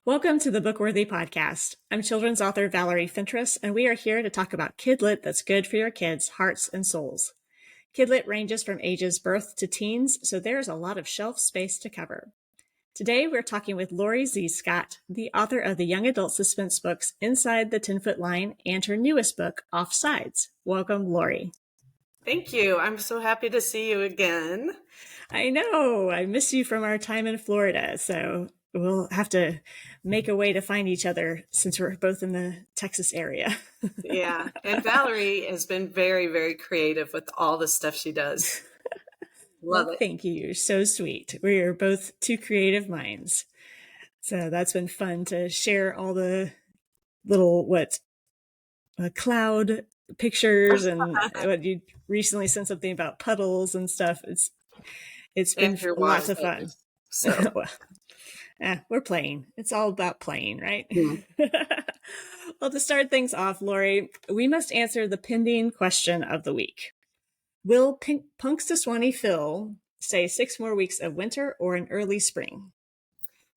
Welcome to the Bookworthy Podcast. I'm children's author Valerie Fentress, and we are here to talk about kidlit that's good for your kids' hearts and souls. Kidlit ranges from ages birth to teens, so there's a lot of shelf space to cover. Today, we're talking with Lori Z. Scott, the author of the young adult suspense books Inside the 10-Foot Line and her newest book, Offsides. Welcome, Lori. Thank you. I'm so happy to see you again. I know. I miss you from our time in Florida, so we'll have to make a way to find each other since we're both in the Texas area. Yeah. And Valerie has been very, very creative with all the stuff she does. Love it. Thank you. You're so sweet. We are both two creative minds. So that's been fun to share all the little, cloud pictures and what you recently sent something about puddles and stuff. It's been lots of fun. So we're playing. It's all about playing, right? Well, to start things off, Lori, we must answer the pending question of the week. Will Punxsutawney Phil say 6 more weeks of winter or an early spring?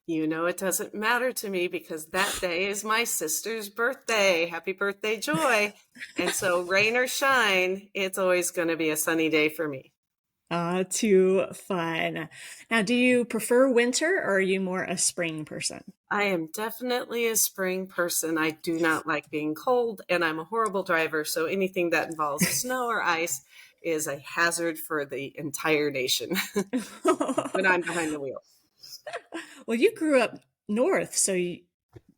You know, it doesn't matter to me because that day is my sister's birthday. Happy birthday, Joy. And so rain or shine, it's always going to be a sunny day for me. Too fun. Now, do you prefer winter or are you more a spring person? I am definitely a spring person. I do not like being cold and I'm a horrible driver. So anything that involves snow or ice is a hazard for the entire nation when I'm behind the wheel. Well, you grew up north, so you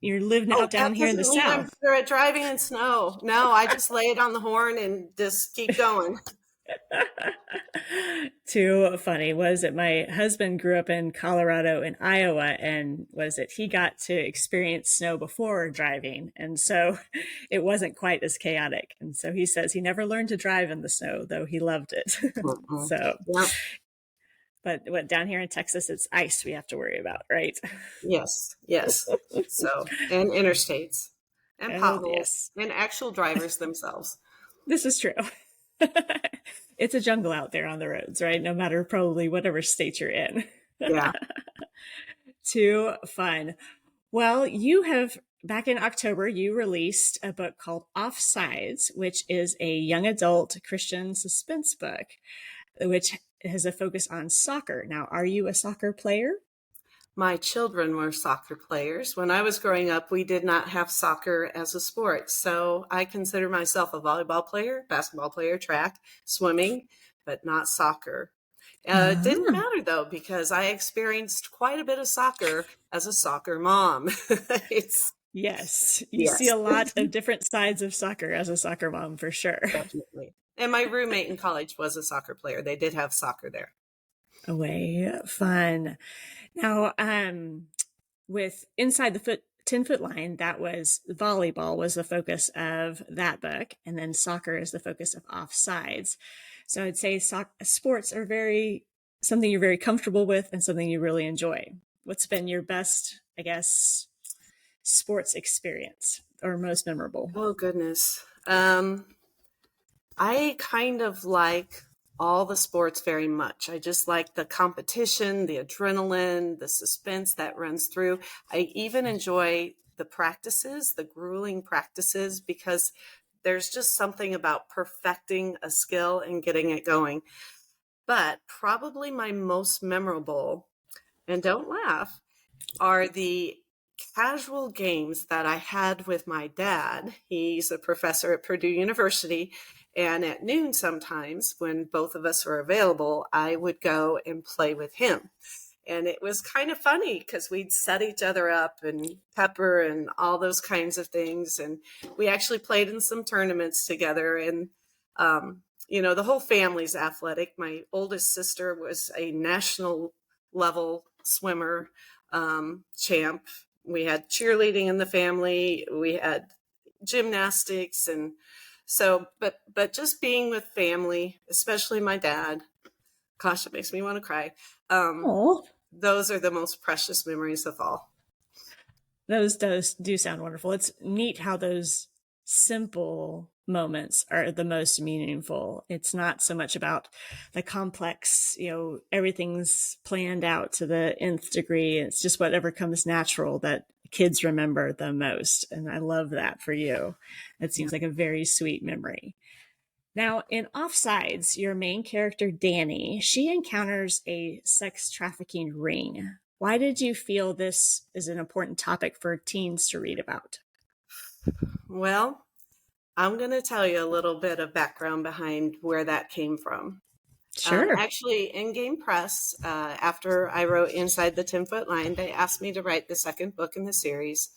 live now down here in the south. I'm good at driving in snow. No, I just lay it on the horn and just keep going. Too funny. My husband grew up in Colorado and Iowa, and he got to experience snow before driving, and so it wasn't quite as chaotic. And so he says he never learned to drive in the snow, though he loved it. So yeah. But down here in Texas, it's ice we have to worry about, right? Yes. So, and interstates and potholes and actual drivers themselves. This is true. It's a jungle out there on the roads, right? No matter probably whatever state you're in. Yeah. Too fun. Well, back in October, you released a book called Offsides, which is a young adult Christian suspense book, which has a focus on soccer. Now, are you a soccer player? My children were soccer players. When I was growing up, we did not have soccer as a sport. So I consider myself a volleyball player, basketball player, track, swimming, but not soccer. It didn't matter, though, because I experienced quite a bit of soccer as a soccer mom. Yes. You see a lot of different sides of soccer as a soccer mom, for sure. Definitely. And my roommate in college was a soccer player. They did have soccer there. Way fun. Now, with Inside the 10-Foot Line, that was volleyball was the focus of that book. And then soccer is the focus of Offsides. So I'd say sports are something you're very comfortable with and something you really enjoy. What's been your best, I guess, sports experience or most memorable? Oh, goodness. I kind of like all the sports very much. I just like the competition, the adrenaline, the suspense that runs through. I even enjoy the practices, the grueling practices, because there's just something about perfecting a skill and getting it going. But probably my most memorable, and don't laugh, are the casual games that I had with my dad. He's a professor at Purdue University. And at noon sometimes, when both of us were available, I would go and play with him. And it was kind of funny because we'd set each other up and pepper and all those kinds of things. And we actually played in some tournaments together. And, the whole family's athletic. My oldest sister was a national level swimmer champ. We had cheerleading in the family. We had gymnastics and so, but just being with family, especially my dad, gosh, it makes me want to cry. Those are the most precious memories of all. Those do sound wonderful. It's neat how those simple moments are the most meaningful. It's not so much about the complex, everything's planned out to the nth degree. It's just whatever comes natural that kids remember the most. And I love that for you. It Yeah. seems like a very sweet memory. Now, in Offsides, your main character, Danny, she encounters a sex trafficking ring. Why did you feel this is an important topic for teens to read about? Well, I'm going to tell you a little bit of background behind where that came from. Sure. Actually, in Game Press, after I wrote Inside the 10-Foot Line, they asked me to write the second book in the series.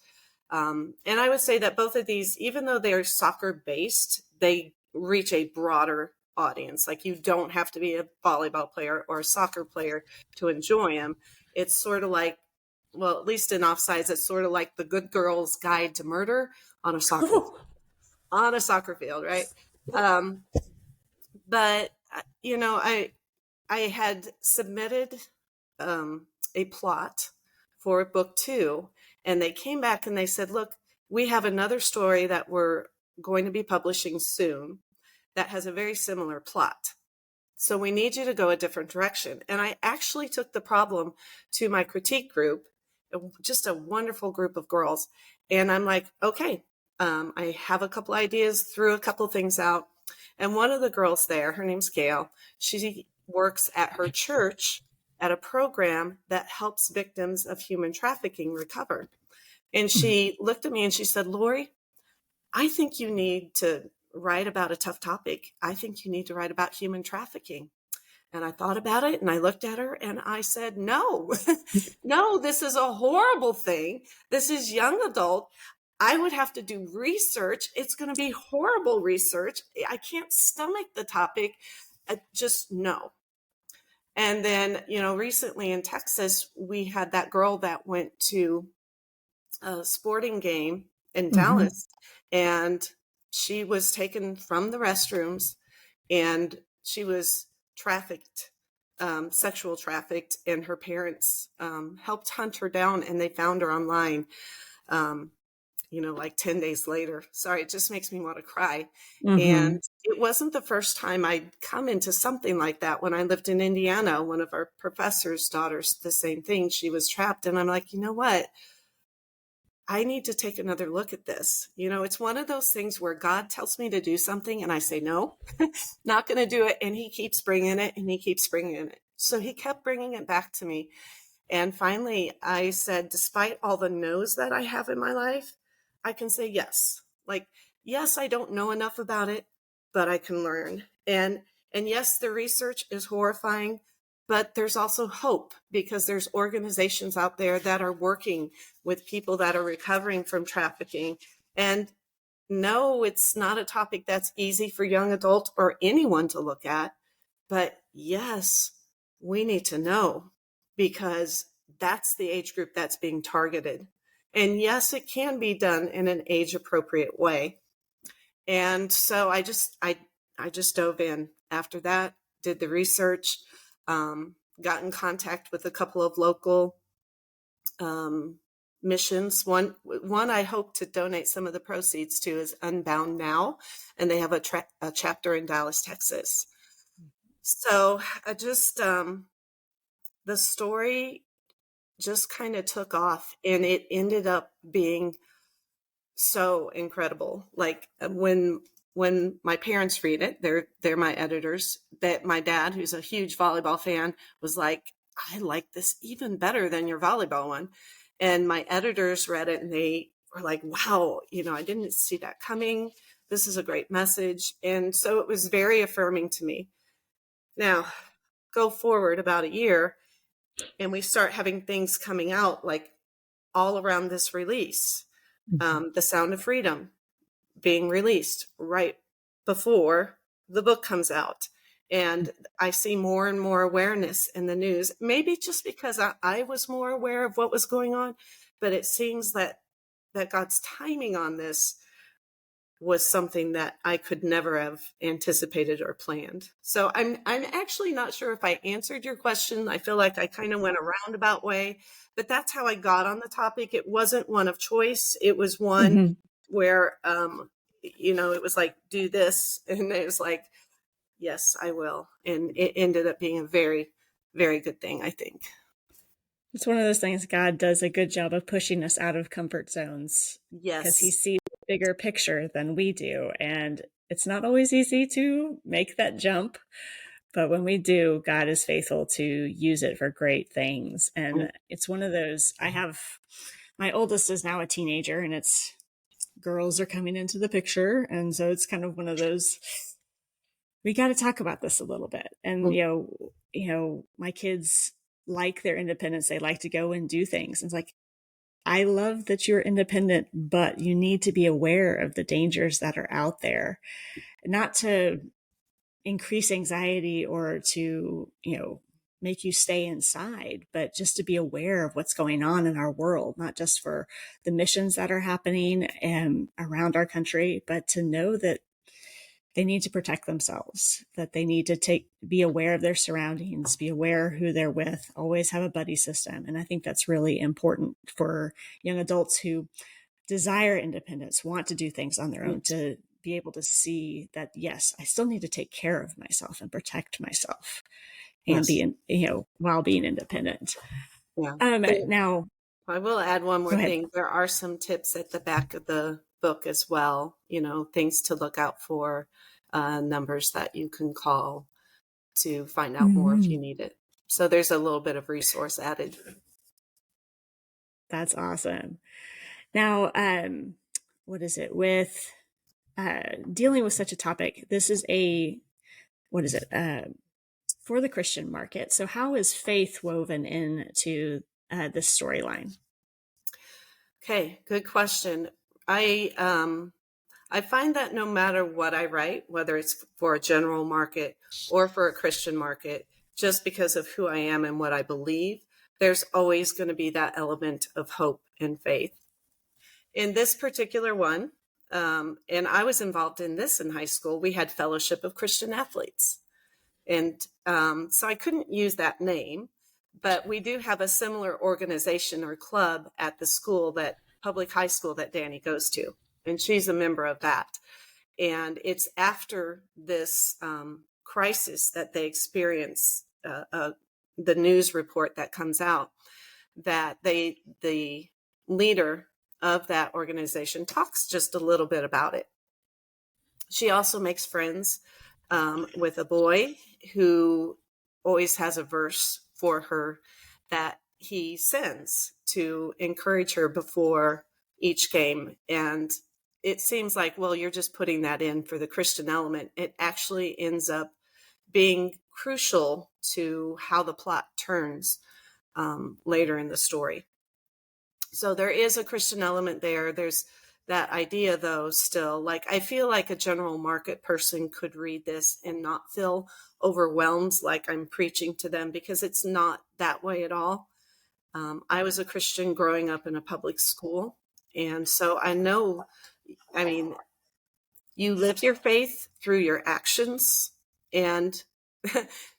And I would say that both of these, even though they're soccer based, they reach a broader audience. Like, you don't have to be a volleyball player or a soccer player to enjoy them. It's sort of like, well, at least in Offsides, it's sort of like the Good Girl's Guide to Murder on a soccer on a soccer field, right? Um, but I had submitted a plot for book 2, and they came back and they said, look, we have another story that we're going to be publishing soon that has a very similar plot. So we need you to go a different direction. And I actually took the problem to my critique group, just a wonderful group of girls. And I'm like, okay, I have a couple ideas, threw a couple things out. And one of the girls there, her name's Gail, she works at her church at a program that helps victims of human trafficking recover. And she looked at me and she said, Lori, I think you need to write about a tough topic. I think you need to write about human trafficking. And I thought about it and I looked at her and I said, no, no, this is a horrible thing. This is young adult. I would have to do research. It's going to be horrible research. I can't stomach the topic. Just no. And then, recently in Texas, we had that girl that went to a sporting game in Dallas, and she was taken from the restrooms and she was trafficked, sexual trafficked, and her parents helped hunt her down, and they found her online, like 10 days later. Sorry, it just makes me want to cry. And it wasn't the first time I'd come into something like that. When I lived in Indiana, one of our professor's daughters, the same thing, she was trapped. And I'm like, you know what? I need to take another look at this. It's one of those things where God tells me to do something and I say, no, not going to do it. And he keeps bringing it and he keeps bringing it. So he kept bringing it back to me. And finally I said, despite all the no's that I have in my life, I can say yes. Like, yes, I don't know enough about it, but I can learn. And yes, the research is horrifying, but there's also hope, because there's organizations out there that are working with people that are recovering from trafficking. And no, it's not a topic that's easy for young adults or anyone to look at. But yes, we need to know, because that's the age group that's being targeted. And yes, it can be done in an age appropriate way. And so I just dove in after that, did the research, got in contact with a couple of local missions. One I hope to donate some of the proceeds to is Unbound Now, and they have a chapter in Dallas, Texas. So I just the story just kind of took off, and it ended up being so incredible. Like, when my parents read it, they're my editors, that my dad, who's a huge volleyball fan, was like, I like this even better than your volleyball one. And my editors read it and they were like, wow, I didn't see that coming. This is a great message. And so it was very affirming to me. Now, go forward about a year and we start having things coming out like all around this release. The Sound of Freedom being released right before the book comes out. And I see more and more awareness in the news, maybe just because I was more aware of what was going on, but it seems that God's timing on this was something that I could never have anticipated or planned. So I'm actually not sure if I answered your question. I feel like I kind of went a roundabout way, but that's how I got on the topic. It wasn't one of choice. It was one where, it was like, do this. And it was like, yes, I will. And it ended up being a very, very good thing, I think. It's one of those things God does a good job of pushing us out of comfort zones because he Yes. sees a bigger picture than we do. And it's not always easy to make that jump. But when we do, God is faithful to use it for great things. Mm, And it's one of those, my oldest is now a teenager, and it's girls are coming into the picture. And so it's kind of one of those, we got to talk about this a little bit. And, mm, my kids like their independence. They like to go and do things. And it's like, I love that you're independent, but you need to be aware of the dangers that are out there, not to increase anxiety or to, make you stay inside, but just to be aware of what's going on in our world, not just for the missions that are happening around our country, but to know that they need to protect themselves, that they need to be aware of their surroundings, be aware who they're with, always have a buddy system. And I think that's really important for young adults who desire independence, want to do things on their own, mm. to be able to see that, yes, I still need to take care of myself and protect myself and Yes. while being independent. Yeah. Now, I will add one go more ahead. thing. There are some tips at the back of the book as well, things to look out for, numbers that you can call to find out more if Mm-hmm. you need it. So there's a little bit of resource added. That's awesome. Now, what is it with dealing with such a topic? This is what is it? For the Christian market. So how is faith woven into this storyline? Okay, good question. I find that no matter what I write, whether it's for a general market or for a Christian market, just because of who I am and what I believe, there's always going to be that element of hope and faith. In this particular one, and I was involved in this in high school, we had Fellowship of Christian Athletes. And so I couldn't use that name, but we do have a similar organization or club at the public high school that Danny goes to. And she's a member of that. And it's after this crisis that they experience, the news report that comes out, that the leader of that organization talks just a little bit about it. She also makes friends with a boy who always has a verse for her that he sends to encourage her before each game. And it seems like, well, you're just putting that in for the Christian element. It actually ends up being crucial to how the plot turns later in the story. So there is a Christian element there. There's that idea, though, still, like, I feel like a general market person could read this and not feel overwhelmed like I'm preaching to them, because it's not that way at all. I was a Christian growing up in a public school. And so I know, I mean, you live your faith through your actions, and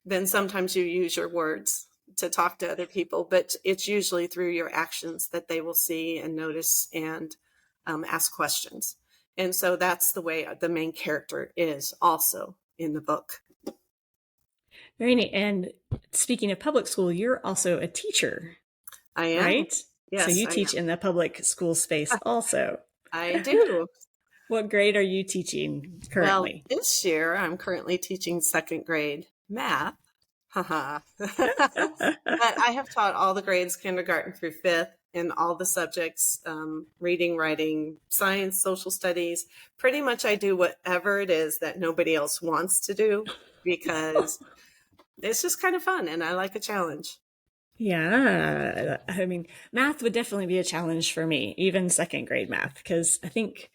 then sometimes you use your words to talk to other people, but it's usually through your actions that they will see and notice and ask questions. And so that's the way the main character is also in the book. Very neat. And speaking of public school, you're also a teacher, I am. right? So Yes, you I teach am. in the public school space also. I do. What grade are you teaching Well, currently? this year I'm currently teaching second grade math. Haha. But I have taught all the grades, kindergarten through fifth, in all the subjects, reading, writing, science, social studies. Pretty much I do whatever it is that nobody else wants to do, because it's just kind of fun and I like a challenge. Yeah. I mean, math would definitely be a challenge for me, even second grade math, because I think,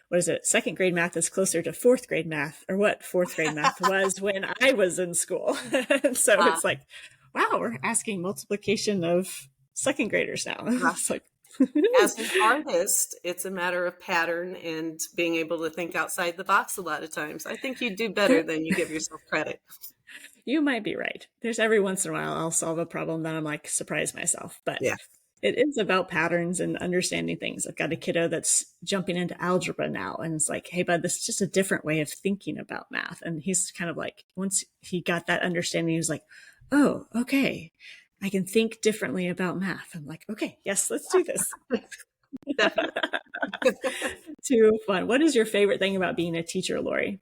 what is it? Second grade math is closer to fourth grade math, or what fourth grade math was when I was in school. So Uh, it's like, wow, we're asking multiplication of second graders now. It's like, as an artist, it's a matter of pattern and being able to think outside the box a lot of times. I think you do better than you give yourself credit. you might be right. There's every once in a while I'll solve a problem that I'm like, surprise myself. But Yeah. it is about patterns and understanding things. I've got a kiddo that's jumping into algebra now, and it's like, hey, bud, this is just a different way of thinking about math. And he's kind of like, once he got that understanding, he was like, oh, okay. I can think differently about math. I'm like, okay, yes, let's do this. Definitely. Too fun. What is your favorite thing about being a teacher, Lori?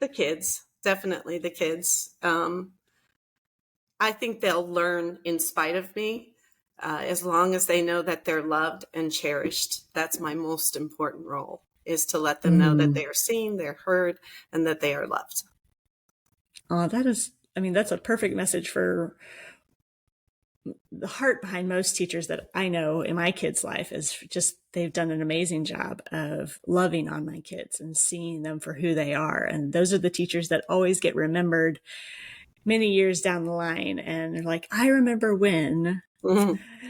The kids, definitely the kids. I think they'll learn in spite of me, as long as they know that they're loved and cherished. That's my most important role, is to let them know that they are seen, they're heard, and that they are loved. Oh, that is, I mean, that's a perfect message for the heart behind most teachers that I know in my kids' life. Is just they've done an amazing job of loving on my kids and seeing them for who they are. And those are the teachers that always get remembered many years down the line. And they're like, I remember when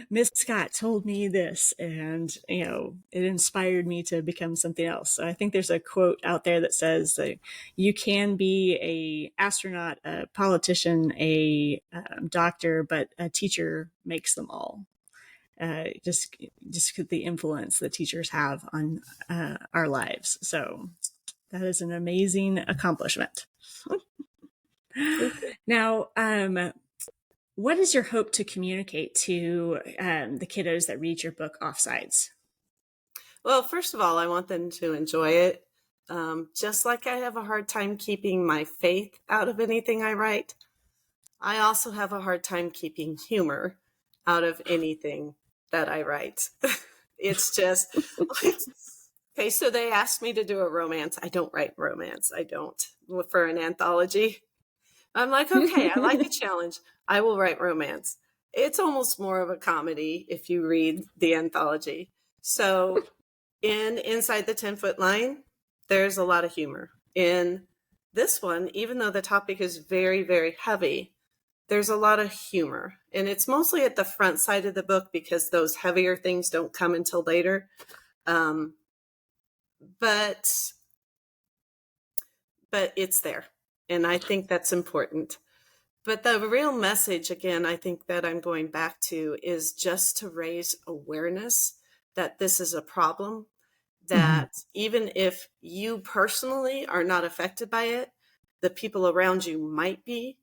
Miss Scott told me this, and it inspired me to become something else. So I think there's a quote out there that says you can be a astronaut, a politician, a doctor, but a teacher makes them all. Just the influence that teachers have on our lives. So that is an amazing accomplishment. Now, what is your hope to communicate to the kiddos that read your book offsides? Well, first of all, I want them to enjoy it. Just like I have a hard time keeping my faith out of anything I write, I also have a hard time keeping humor out of anything that I write. It's just, okay, so they asked me to do a romance. I don't write romance. I don't. For an anthology, I'm like, okay, I like a challenge. I will write romance. It's almost more of a comedy if you read the anthology. So in Inside the 10-Foot Line, there's a lot of humor. In this one, even though the topic is very, very heavy, there's a lot of humor. And it's mostly at the front side of the book because those heavier things don't come until later. But it's there. And I think that's important. But the real message, again, I think that I'm going back to is just to raise awareness that this is a problem, that even if you personally are not affected by it, the people around you might be.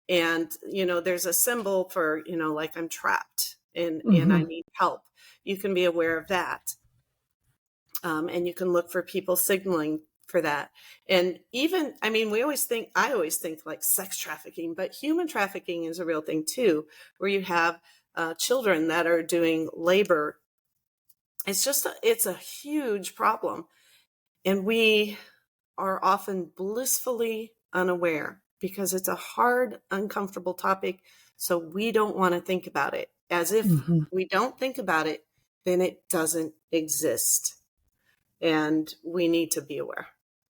And, there's a symbol for, like I'm trapped and I need help. You can be aware of that. And you can look for people signaling for that. And even, I always think like sex trafficking, but human trafficking is a real thing too, where you have children that are doing labor. It's a huge problem. And we are often blissfully unaware because it's a hard, uncomfortable topic. So we don't want to think about it. As if we don't think about it, then it doesn't exist. And we need to be aware.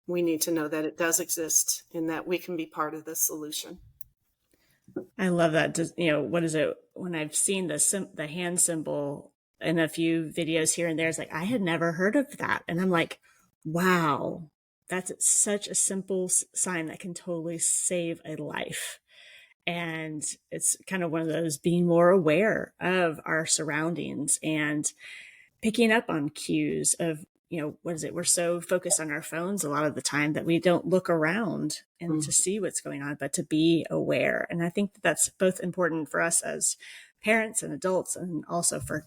We need to know that it does exist and that we can be part of the solution. I love that. What is it? When I've seen the hand symbol in a few videos here and there, it's like, I had never heard of that. And I'm like, wow, that's such a simple sign that can totally save a life. And it's kind of one of those being more aware of our surroundings and picking up on cues of, what is it? We're so focused on our phones a lot of the time that we don't look around and to see what's going on, but to be aware. And I think that's both important for us as parents and adults, and also for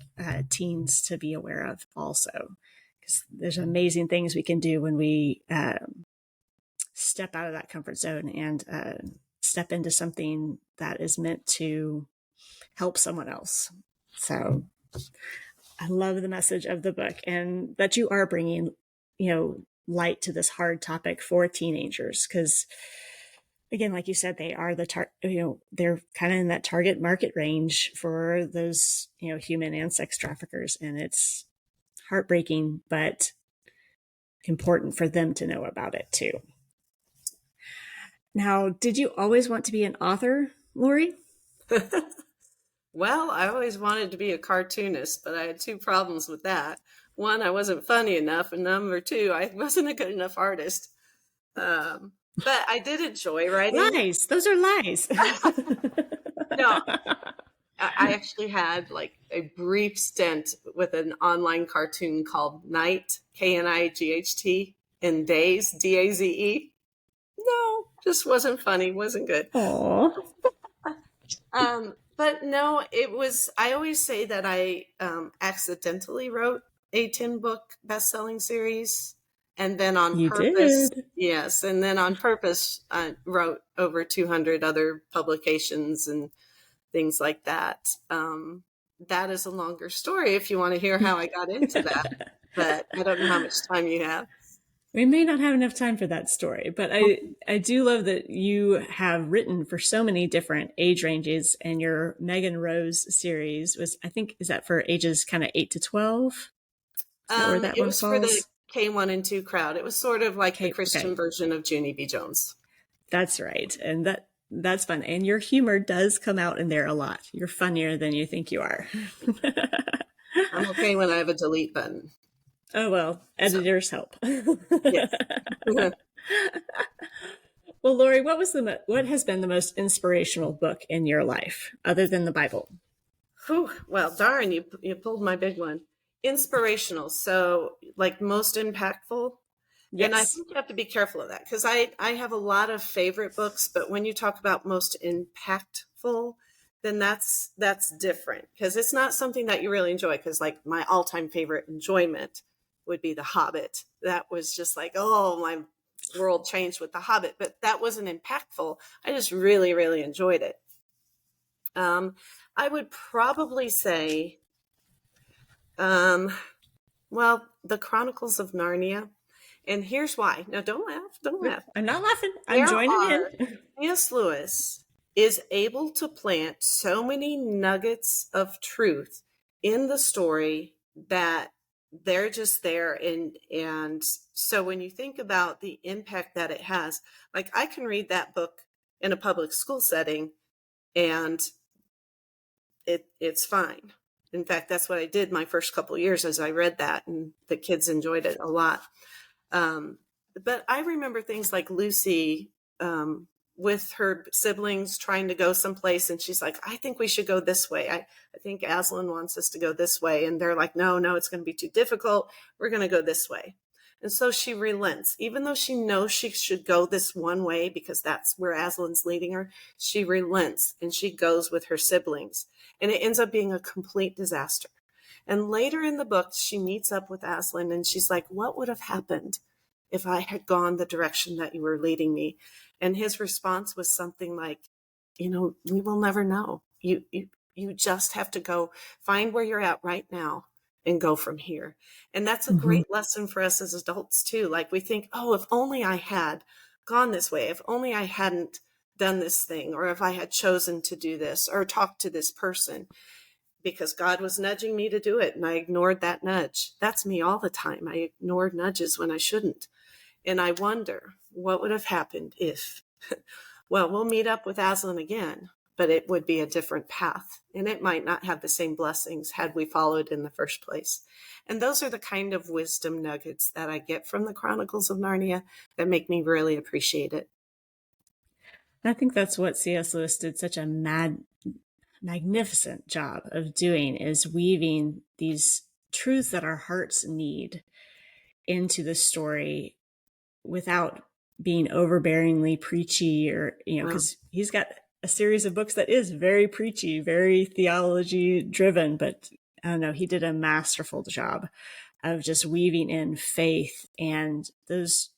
teens to be aware of also, because there's amazing things we can do when we step out of that comfort zone and step into something that is meant to help someone else. So I love the message of the book, and that you are bringing, light to this hard topic for teenagers. Because again, like you said, they are they're kind of in that target market range for those, human and sex traffickers. And it's heartbreaking, but important for them to know about it too. Now, did you always want to be an author, Lori? Well, I always wanted to be a cartoonist, but I had two problems with that. One, I wasn't funny enough, and number two, I wasn't a good enough artist. But I did enjoy writing. Lies. Those are lies. No, I actually had like a brief stint with an online cartoon called Knight, Knight, and Daze, Daze. No, just wasn't funny, wasn't good. Aww. But no, I always say that I accidentally wrote a 10-book best-selling series. And then on You purpose, did. yes. And then on purpose, I wrote over 200 other publications and things like that. That is a longer story if you want to hear how I got into that. But I don't know how much time you have. We may not have enough time for that story, but I do love that you have written for so many different age ranges, and your Megan Rose series was, I think, is that for ages kind of 8 to 12? Is that where that It one was for the falls? K1 and 2 crowd. It was sort of like the Okay, Christian okay. version of Junie B. Jones. That's right. And that's fun. And your humor does come out in there a lot. You're funnier than you think you are. I'm okay when I have a delete button. Oh, well, So, editors help. yes. Well, Lori, what has been the most inspirational book in your life other than the Bible? Whew, well, darn, you pulled my big one. Inspirational. So, like most impactful. And I Yes. think you have to be careful of that because I have a lot of favorite books, but when you talk about most impactful, then that's different because it's not something that you really enjoy. Because like my all-time favorite enjoyment would be The Hobbit. That was just like, oh, my world changed with The Hobbit, but that wasn't impactful. I just really, really enjoyed it. I would probably say, well, The Chronicles of Narnia. And here's why. Now, don't laugh. Don't laugh. I'm not laughing. I'm There joining are, in. C.S. Lewis is able to plant so many nuggets of truth in the story that they're just there. And so when you think about the impact that it has, like I can read that book in a public school setting and it's fine. In fact, that's what I did my first couple of years as I read that, and the kids enjoyed it a lot. But I remember things like Lucy with her siblings trying to go someplace, and she's like, I think we should go this way. I think Aslan wants us to go this way. And they're like, no, it's going to be too difficult. We're going to go this way. And so she relents, even though she knows she should go this one way because that's where Aslan's leading her. She relents and she goes with her siblings, and it ends up being a complete disaster. And later in the book, she meets up with Aslan and she's like, what would have happened if I had gone the direction that you were leading me? And his response was something like, we will never know. You just have to go find where you're at right now and go from here. And that's a Mm-hmm. great lesson for us as adults too. Like we think, oh, if only I had gone this way, if only I hadn't done this thing, or if I had chosen to do this or talk to this person, because God was nudging me to do it and I ignored that nudge. That's me all the time. I ignored nudges when I shouldn't. And I wonder what would have happened if, well, we'll meet up with Aslan again, but it would be a different path and it might not have the same blessings had we followed in the first place. And those are the kind of wisdom nuggets that I get from the Chronicles of Narnia that make me really appreciate it. I think that's what C.S. Lewis did such a magnificent job of doing, is weaving these truths that our hearts need into the story without being overbearingly preachy, or because he's got a series of books that is very preachy, very theology driven, but I don't know, he did a masterful job of just weaving in faith and those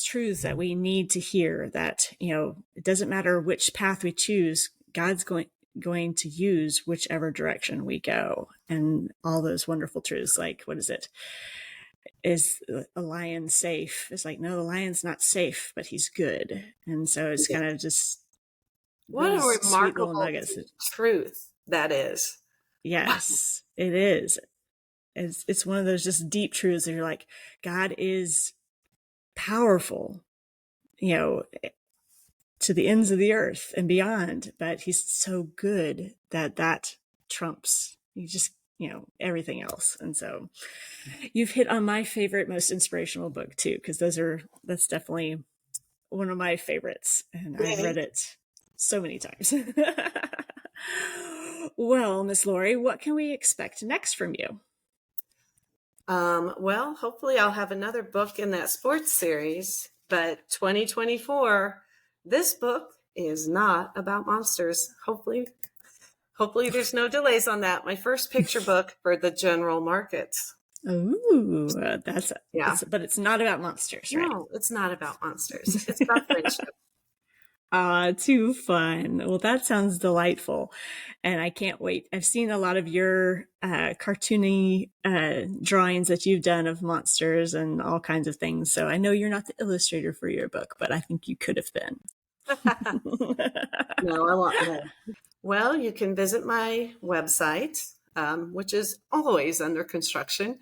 truths that we need to hear, that it doesn't matter which path we choose, God's going to use whichever direction we go. And all those wonderful truths, like, what is it? Is a lion safe? It's like, no, the lion's not safe, but he's good. And so it's kind of just What a those sweet little remarkable nuggets. truth that is. Yes, it is. It's one of those just deep truths that you're like, God is powerful, to the ends of the earth and beyond, but he's so good that trumps everything else. And so you've hit on my favorite, most inspirational book too, because that's definitely one of my favorites, and I've read it so many times. Well, Miss Lori, what can we expect next from you? Well, hopefully I'll have another book in that sports series, but 2024, this book is not about monsters. Hopefully there's no delays on that. My first picture book for the general market. Ooh, but it's not about monsters, right? No, it's not about monsters. It's about friendship. Too fun. Well, that sounds delightful. And I can't wait. I've seen a lot of your cartoony drawings that you've done of monsters and all kinds of things. So I know you're not the illustrator for your book, but I think you could have been. No, I want more. Well, you can visit my website, which is always under construction,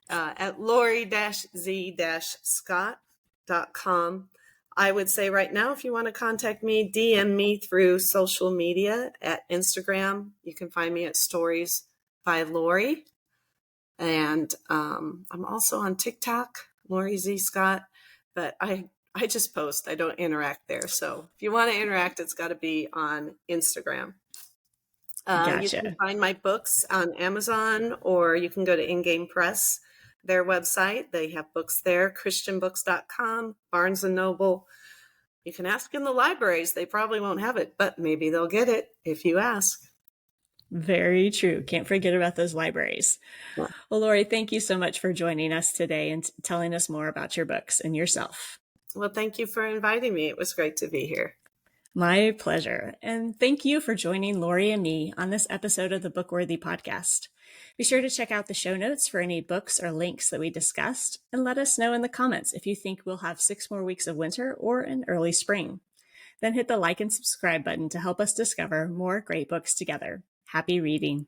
at lori-z-scott.com. I would say right now, if you want to contact me, DM me through social media at Instagram. You can find me at Stories by Lori. And I'm also on TikTok, Lori Z. Scott. But I just post. I don't interact there. So if you want to interact, it's got to be on Instagram. Gotcha. You can find my books on Amazon, or you can go to InGame Press, their website. They have books there, christianbooks.com, Barnes & Noble. You can ask in the libraries. They probably won't have it, but maybe they'll get it if you ask. Very true. Can't forget about those libraries. Yeah. Well, Lori, thank you so much for joining us today and telling us more about your books and yourself. Well, thank you for inviting me. It was great to be here. My pleasure. And thank you for joining Lori and me on this episode of the Bookworthy Podcast. Be sure to check out the show notes for any books or links that we discussed, and let us know in the comments if you think we'll have 6 more weeks of winter or an early spring. Then hit the like and subscribe button to help us discover more great books together. Happy reading.